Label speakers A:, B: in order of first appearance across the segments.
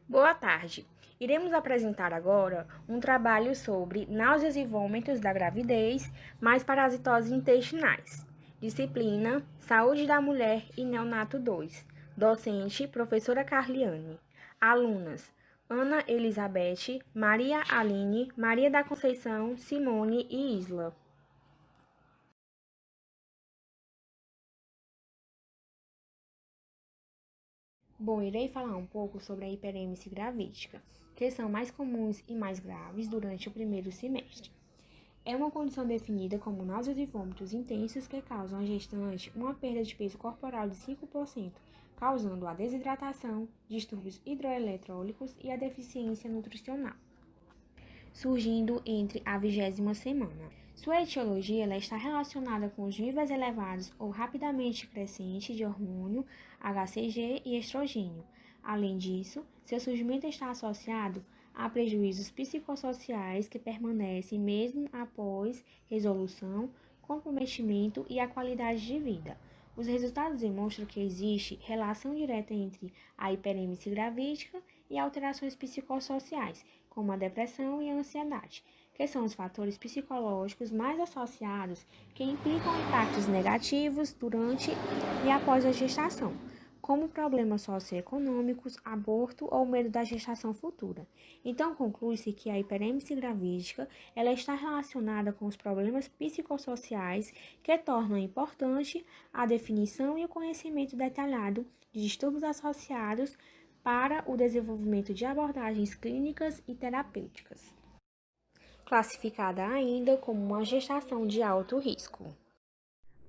A: Boa tarde. Iremos apresentar agora um trabalho sobre náuseas e vômitos da gravidez, mais parasitoses intestinais. Disciplina Saúde da Mulher e Neonato 2. Docente, professora Carliane. Alunas: Ana Elizabeth, Maria Aline, Maria da Conceição, Simone e Isla. Bom, irei falar um pouco sobre a hiperêmese gravídica, que são mais comuns e mais graves durante o primeiro semestre. É uma condição definida como náuseas e vômitos intensos que causam à gestante uma perda de peso corporal de 5%, causando a desidratação, distúrbios hidroeletrôlicos e a deficiência nutricional, surgindo entre a 20ª semana. Sua etiologia ela está relacionada com os níveis elevados ou rapidamente crescentes de hormônio, HCG e estrogênio. Além disso, seu surgimento está associado a prejuízos psicossociais que permanecem mesmo após resolução, comprometimento e a qualidade de vida. Os resultados demonstram que existe relação direta entre a hiperêmese gravídica e alterações psicossociais, como a depressão e a ansiedade, que são os fatores psicológicos mais associados que implicam impactos negativos durante e após a gestação, como problemas socioeconômicos, aborto ou medo da gestação futura. Então, conclui-se que a hiperêmese gravídica ela está relacionada com os problemas psicossociais que tornam importante a definição e o conhecimento detalhado de distúrbios associados para o desenvolvimento de abordagens clínicas e terapêuticas, classificada ainda como uma gestação de alto risco.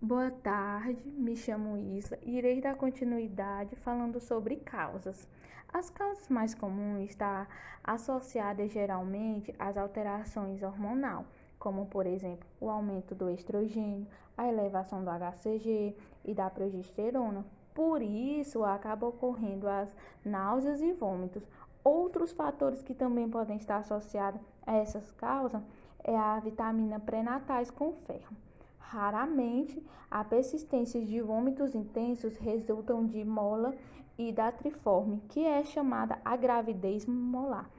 B: Boa tarde, me chamo Isla e irei dar continuidade falando sobre causas. As causas mais comuns estão associadas geralmente às alterações hormonal, como por exemplo o aumento do estrogênio, a elevação do HCG e da progesterona. Por isso, acaba ocorrendo as náuseas e vômitos. Outros fatores que também podem estar associados a essas causas é a vitamina pré-natais com ferro. Raramente, a persistência de vômitos intensos resultam de mola hidatriforme, que é chamada a gravidez molar,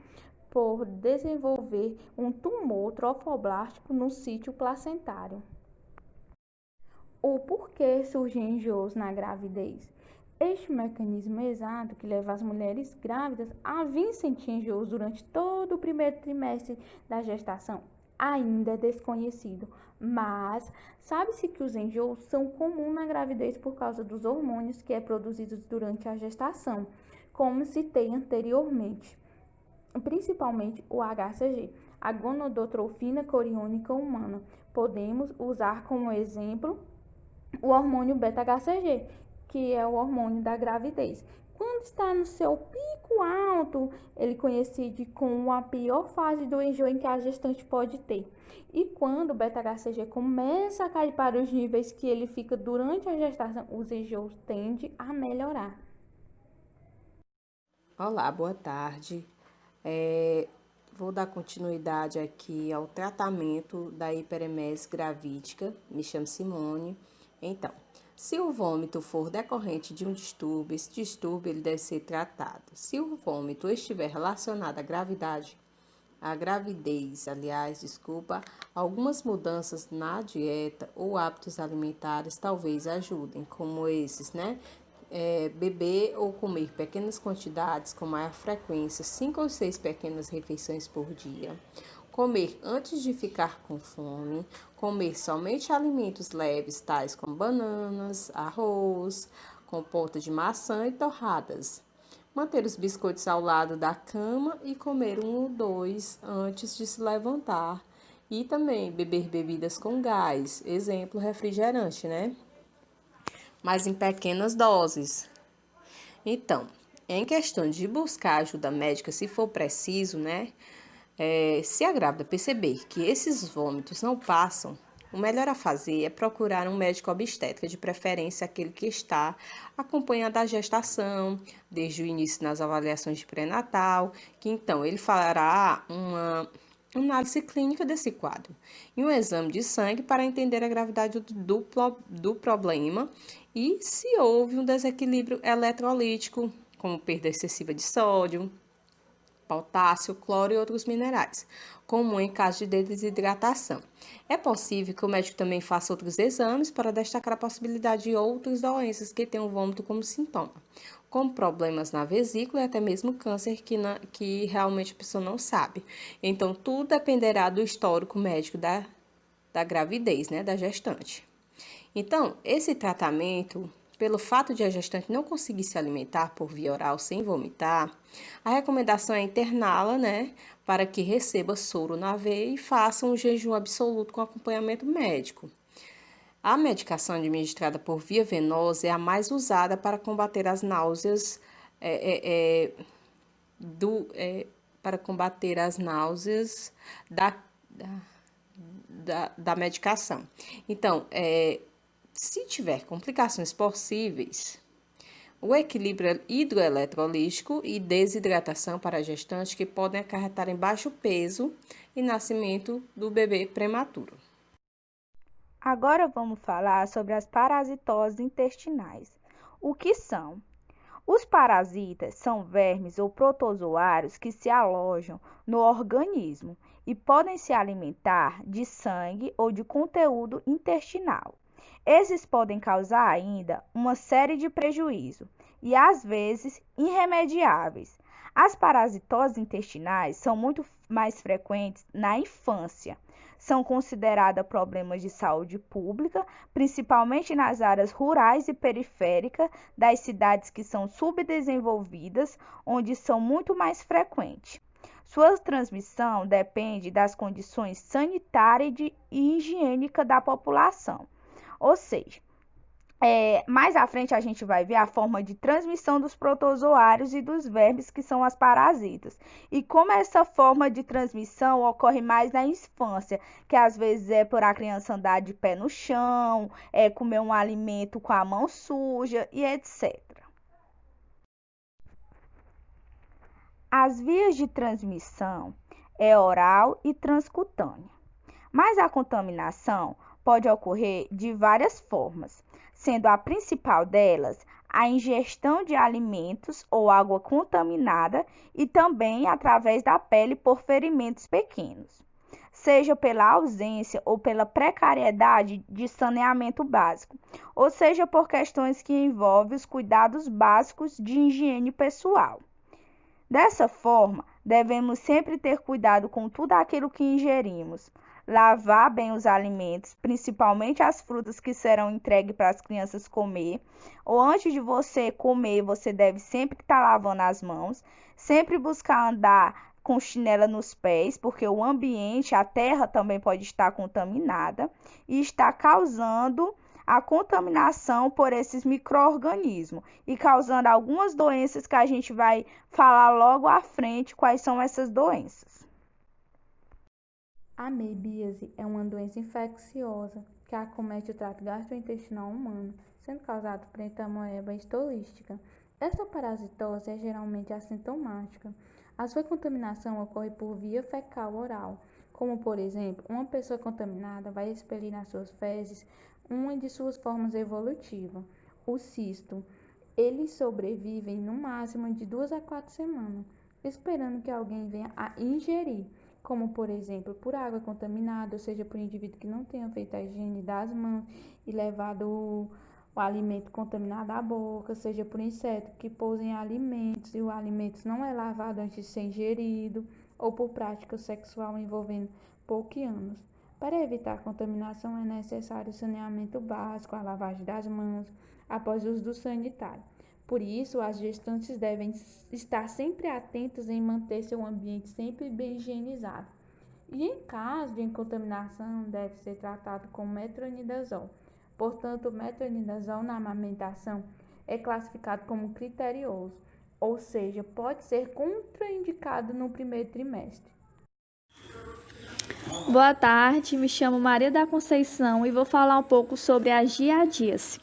B: por desenvolver um tumor trofoblástico no sítio placentário. O porquê surgem enjoos na gravidez? Este mecanismo exato que leva as mulheres grávidas a vir sentir enjoos durante todo o primeiro trimestre da gestação ainda é desconhecido, mas sabe-se que os enjoos são comuns na gravidez por causa dos hormônios que é produzidos durante a gestação, como citei anteriormente, principalmente o HCG, a gonadotrofina coriônica humana. Podemos usar como exemplo o hormônio beta-HCG, que é o hormônio da gravidez. Quando está no seu pico alto, ele coincide com a pior fase do enjoo em que a gestante pode ter. E quando o beta-HCG começa a cair para os níveis que ele fica durante a gestação, os enjoos tendem a melhorar.
C: Olá, boa tarde. Vou dar continuidade aqui ao tratamento da hiperemese gravídica. Me chamo Simone. Então, se o vômito for decorrente de um distúrbio, esse distúrbio ele deve ser tratado. Se o vômito estiver relacionado à gravidez, algumas mudanças na dieta ou hábitos alimentares talvez ajudem, como esses, né? Beber ou comer pequenas quantidades com maior frequência, 5 ou 6 pequenas refeições por dia. Comer antes de ficar com fome. Comer somente alimentos leves, tais como bananas, arroz, compota de maçã e torradas. Manter os biscoitos ao lado da cama e comer um ou dois antes de se levantar. E também beber bebidas com gás, exemplo, refrigerante, né? Mas em pequenas doses. Então, em questão de buscar ajuda médica, se for preciso, né? Se a grávida perceber que esses vômitos não passam, o melhor a fazer é procurar um médico obstetra, de preferência aquele que está acompanhando a gestação, desde o início nas avaliações de pré-natal, que então ele fará uma análise clínica desse quadro e um exame de sangue para entender a gravidade do problema e se houve um desequilíbrio eletrolítico, como perda excessiva de sódio, potássio, cloro e outros minerais, como em caso de desidratação. É possível que o médico também faça outros exames para destacar a possibilidade de outras doenças que tenham vômito como sintoma, como problemas na vesícula e até mesmo câncer que realmente a pessoa não sabe. Então, tudo dependerá do histórico médico da gravidez, né, da gestante. Então, esse tratamento, pelo fato de a gestante não conseguir se alimentar por via oral sem vomitar, a recomendação é interná-la, né, para que receba soro na veia e faça um jejum absoluto com acompanhamento médico. A medicação administrada por via venosa é a mais usada para combater as náuseas para combater as náuseas da medicação. Então, se tiver complicações possíveis, o equilíbrio hidroeletrolítico e desidratação para a gestante que podem acarretar em baixo peso e nascimento do bebê prematuro.
B: Agora vamos falar sobre as parasitoses intestinais. O que são? Os parasitas são vermes ou protozoários que se alojam no organismo e podem se alimentar de sangue ou de conteúdo intestinal. Esses podem causar ainda uma série de prejuízos e, às vezes, irremediáveis. As parasitoses intestinais são muito mais frequentes na infância. São consideradas problemas de saúde pública, principalmente nas áreas rurais e periféricas das cidades que são subdesenvolvidas, onde são muito mais frequentes. Sua transmissão depende das condições sanitárias e higiênicas da população. Ou seja, mais à frente a gente vai ver a forma de transmissão dos protozoários e dos vermes, que são as parasitas. E como essa forma de transmissão ocorre mais na infância, que às vezes é por a criança andar de pé no chão, comer um alimento com a mão suja e etc. As vias de transmissão é oral e transcutânea. Mas a contaminação pode ocorrer de várias formas, sendo a principal delas a ingestão de alimentos ou água contaminada e também através da pele por ferimentos pequenos, seja pela ausência ou pela precariedade de saneamento básico, ou seja por questões que envolvem os cuidados básicos de higiene pessoal. Dessa forma, devemos sempre ter cuidado com tudo aquilo que ingerimos, lavar bem os alimentos, principalmente as frutas que serão entregues para as crianças comer, ou antes de você comer, você deve sempre estar lavando as mãos, sempre buscar andar com chinela nos pés, porque o ambiente, a terra também pode estar contaminada e está causando a contaminação por esses micro-organismos e causando algumas doenças que a gente vai falar logo à frente quais são essas doenças. A amebíase é uma doença infecciosa que acomete o trato gastrointestinal humano, sendo causada por entamoeba estolística. Essa parasitose é geralmente assintomática. A sua contaminação ocorre por via fecal oral, como por exemplo, uma pessoa contaminada vai expelir nas suas fezes uma de suas formas evolutivas, o cisto. Eles sobrevivem no máximo de 2 a 4 semanas, esperando que alguém venha a ingerir, como por exemplo, por água contaminada, ou seja, por indivíduo que não tenha feito a higiene das mãos e levado o alimento contaminado à boca, seja por inseto que pousa em alimentos e o alimento não é lavado antes de ser ingerido, ou por prática sexual envolvendo pouquianos. Para evitar a contaminação é necessário o saneamento básico, a lavagem das mãos após o uso do sanitário. Por isso, as gestantes devem estar sempre atentas em manter seu ambiente sempre bem higienizado. E em caso de contaminação, deve ser tratado com metronidazol. Portanto, o metronidazol na amamentação é classificado como criterioso, ou seja, pode ser contraindicado no primeiro trimestre.
D: Boa tarde, me chamo Maria da Conceição e vou falar um pouco sobre a giardíase.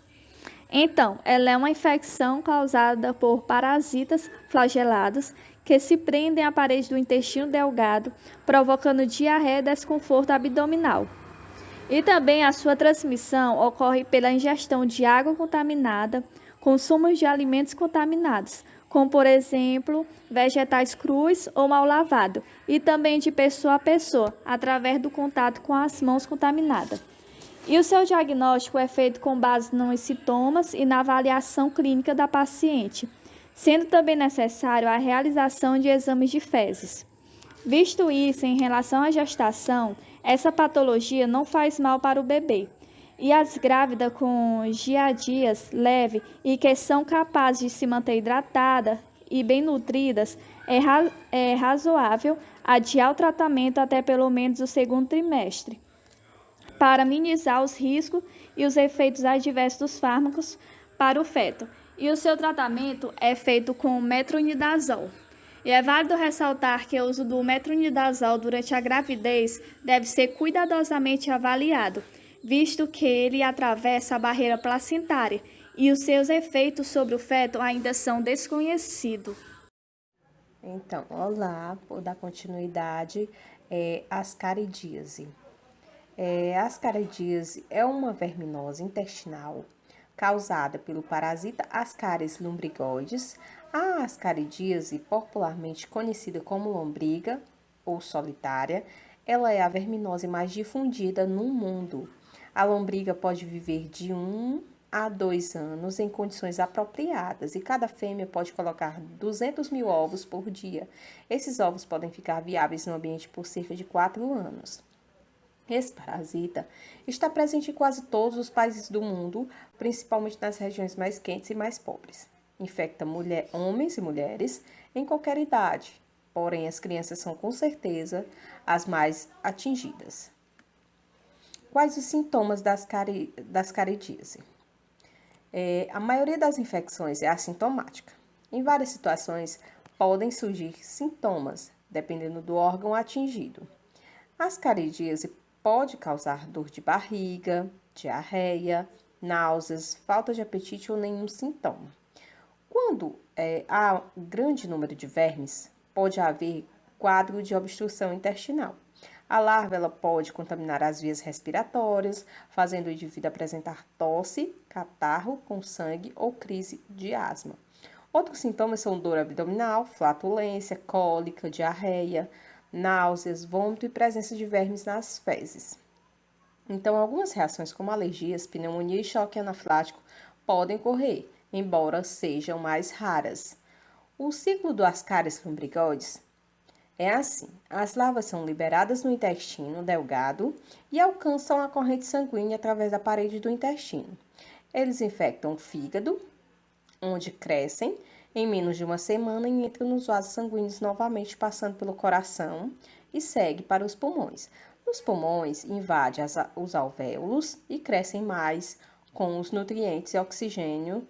D: Então, ela é uma infecção causada por parasitas flagelados que se prendem à parede do intestino delgado, provocando diarreia e desconforto abdominal. E também a sua transmissão ocorre pela ingestão de água contaminada, consumo de alimentos contaminados, como por exemplo, vegetais crus ou mal lavados, e também de pessoa a pessoa, através do contato com as mãos contaminadas. E o seu diagnóstico é feito com base nos sintomas e na avaliação clínica da paciente, sendo também necessário a realização de exames de fezes. Visto isso, em relação à gestação, essa patologia não faz mal para o bebê. E as grávidas com giardias leve e que são capazes de se manter hidratadas e bem nutridas, é razoável adiar o tratamento até pelo menos o segundo trimestre, para minimizar os riscos e os efeitos adversos dos fármacos para o feto. E o seu tratamento é feito com metronidazol. E é válido ressaltar que o uso do metronidazol durante a gravidez deve ser cuidadosamente avaliado, visto que ele atravessa a barreira placentária e os seus efeitos sobre o feto ainda são desconhecidos.
C: Então, olá, vou dar continuidade, ascaridíase. A ascaridíase é uma verminose intestinal causada pelo parasita Ascaris lumbrigoides. A ascaridíase, popularmente conhecida como lombriga ou solitária, ela é a verminose mais difundida no mundo. A lombriga pode viver de 1 a 2 anos em condições apropriadas e cada fêmea pode colocar 200 mil ovos por dia. Esses ovos podem ficar viáveis no ambiente por cerca de 4 anos. Esse parasita está presente em quase todos os países do mundo, principalmente nas regiões mais quentes e mais pobres. Infecta homens e mulheres em qualquer idade, porém as crianças são com certeza as mais atingidas. Quais os sintomas da ascaridíase? A maioria das infecções é assintomática. Em várias situações podem surgir sintomas, dependendo do órgão atingido. A ascaridíase pode causar dor de barriga, diarreia, náuseas, falta de apetite ou nenhum sintoma. Quando há um grande número de vermes, pode haver quadro de obstrução intestinal. A larva ela pode contaminar as vias respiratórias, fazendo o indivíduo apresentar tosse, catarro com sangue ou crise de asma. Outros sintomas são dor abdominal, flatulência, cólica, diarreia, náuseas, vômito e presença de vermes nas fezes. Então, algumas reações como alergias, pneumonia e choque anafilático podem ocorrer, embora sejam mais raras. O ciclo do Ascaris lumbrigoides é assim: as larvas são liberadas no intestino delgado e alcançam a corrente sanguínea através da parede do intestino. Eles infectam o fígado, onde crescem em menos de uma semana e entram nos vasos sanguíneos novamente, passando pelo coração e segue para os pulmões. Nos pulmões, invade os alvéolos e crescem mais com os nutrientes e oxigênio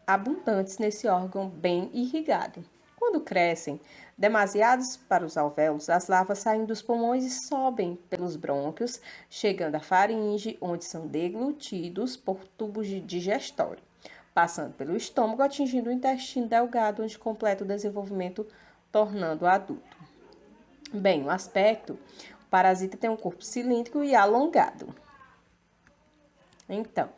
C: abundantes nesse órgão bem irrigado. Quando crescem demasiados para os alvéolos, as larvas saem dos pulmões e sobem pelos brônquios, chegando à faringe, onde são deglutidos por tubos digestório, passando pelo estômago, atingindo o intestino delgado, onde completa o desenvolvimento, tornando-o adulto. Bem, o aspecto, o parasita tem um corpo cilíndrico e alongado. Então,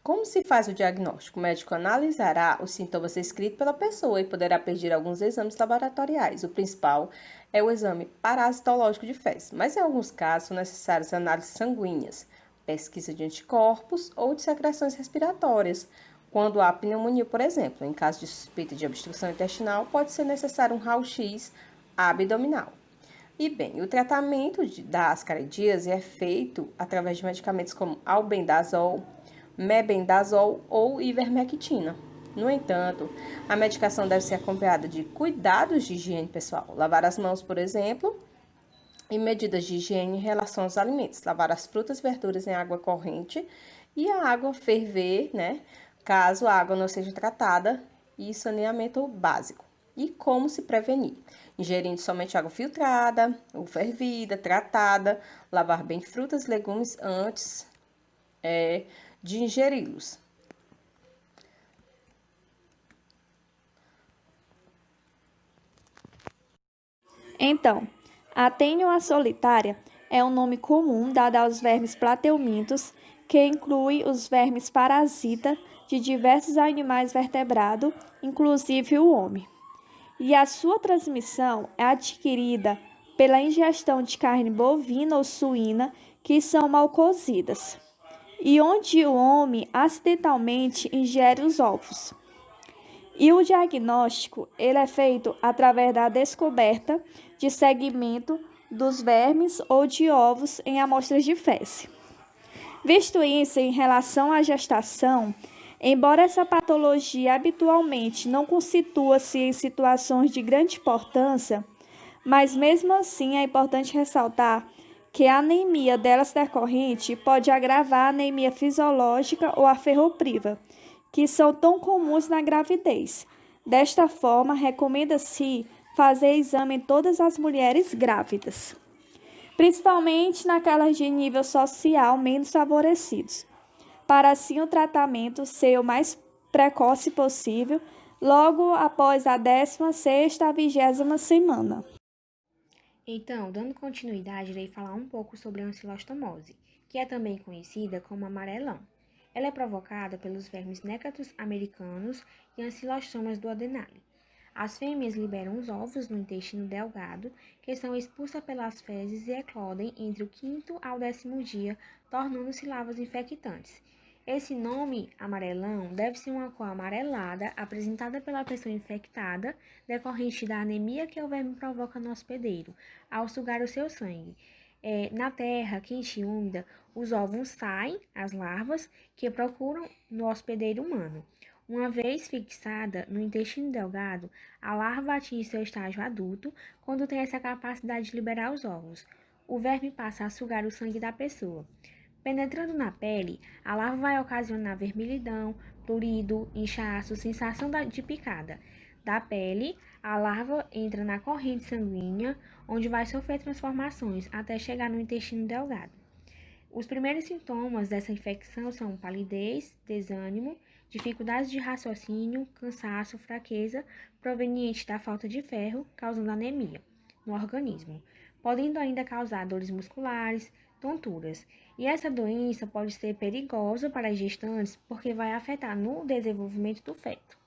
C: como se faz o diagnóstico? O médico analisará os sintomas descritos pela pessoa e poderá pedir alguns exames laboratoriais. O principal é o exame parasitológico de fezes, mas em alguns casos são necessárias análises sanguíneas, pesquisa de anticorpos ou de secreções respiratórias. Quando há pneumonia, por exemplo, em caso de suspeita de obstrução intestinal, pode ser necessário um raio-x abdominal. E bem, o tratamento da ascaridíase é feito através de medicamentos como albendazol, mebendazol ou ivermectina. No entanto, a medicação deve ser acompanhada de cuidados de higiene pessoal. Lavar as mãos, por exemplo, e medidas de higiene em relação aos alimentos. Lavar as frutas e verduras em água corrente e a água ferver, caso a água não seja tratada, e saneamento básico. E como se prevenir? Ingerindo somente água filtrada ou fervida, tratada, lavar bem frutas e legumes antes de ingeri-los.
D: Então, a tênua solitária é um nome comum dado aos vermes plateumintos, que inclui os vermes parasitas de diversos animais vertebrados, inclusive o homem. e a sua transmissão é adquirida pela ingestão de carne bovina ou suína que são mal cozidas, e onde o homem acidentalmente ingere os ovos. E o diagnóstico ele é feito através da descoberta de segmento dos vermes ou de ovos em amostras de fezes. Visto isso em relação à gestação, embora essa patologia habitualmente não constitua-se em situações de grande importância, mas mesmo assim é importante ressaltar que a anemia delas decorrente pode agravar a anemia fisiológica ou a ferropriva, que são tão comuns na gravidez. Desta forma, recomenda-se fazer exame em todas as mulheres grávidas, principalmente naquelas de nível social menos favorecidos, para assim o tratamento ser o mais precoce possível, logo após a 16ª a 20ª semana.
A: Então, dando continuidade, irei falar um pouco sobre a ancilostomose, que é também conhecida como amarelão. Ela é provocada pelos vermes nécatos americanos e ancilostomas do adenale. As fêmeas liberam os ovos no intestino delgado, que são expulsas pelas fezes e eclodem entre o 5º ao 10º dia, tornando-se larvas infectantes. Esse nome, amarelão, deve-se a uma cor amarelada apresentada pela pessoa infectada, decorrente da anemia que o verme provoca no hospedeiro, ao sugar o seu sangue. Na terra quente e úmida, os ovos saem, as larvas, que procuram no hospedeiro humano. Uma vez fixada no intestino delgado, a larva atinge seu estágio adulto, quando tem essa capacidade de liberar os ovos. O verme passa a sugar o sangue da pessoa. Penetrando na pele, a larva vai ocasionar vermelhidão, prurido, inchaço, sensação de picada. Da pele, a larva entra na corrente sanguínea, onde vai sofrer transformações até chegar no intestino delgado. Os primeiros sintomas dessa infecção são palidez, desânimo, dificuldades de raciocínio, cansaço, fraqueza, proveniente da falta de ferro, causando anemia no organismo, podendo ainda causar dores musculares, tonturas. E essa doença pode ser perigosa para as gestantes porque vai afetar no desenvolvimento do feto.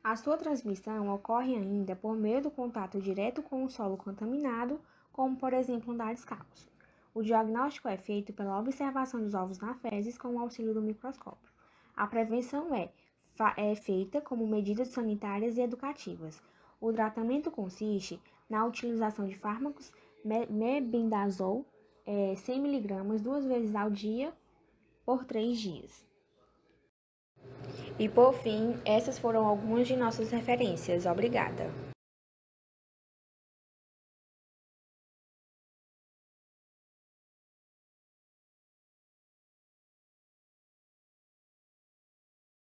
A: A sua transmissão ocorre ainda por meio do contato direto com o solo contaminado, como por exemplo um dar descalço. O diagnóstico é feito pela observação dos ovos na fezes com o auxílio do microscópio. A prevenção é feita como medidas sanitárias e educativas. O tratamento consiste na utilização de fármacos mebendazol 100 mg 2 vezes ao dia por 3 dias. E por fim, essas foram algumas de nossas referências. Obrigada!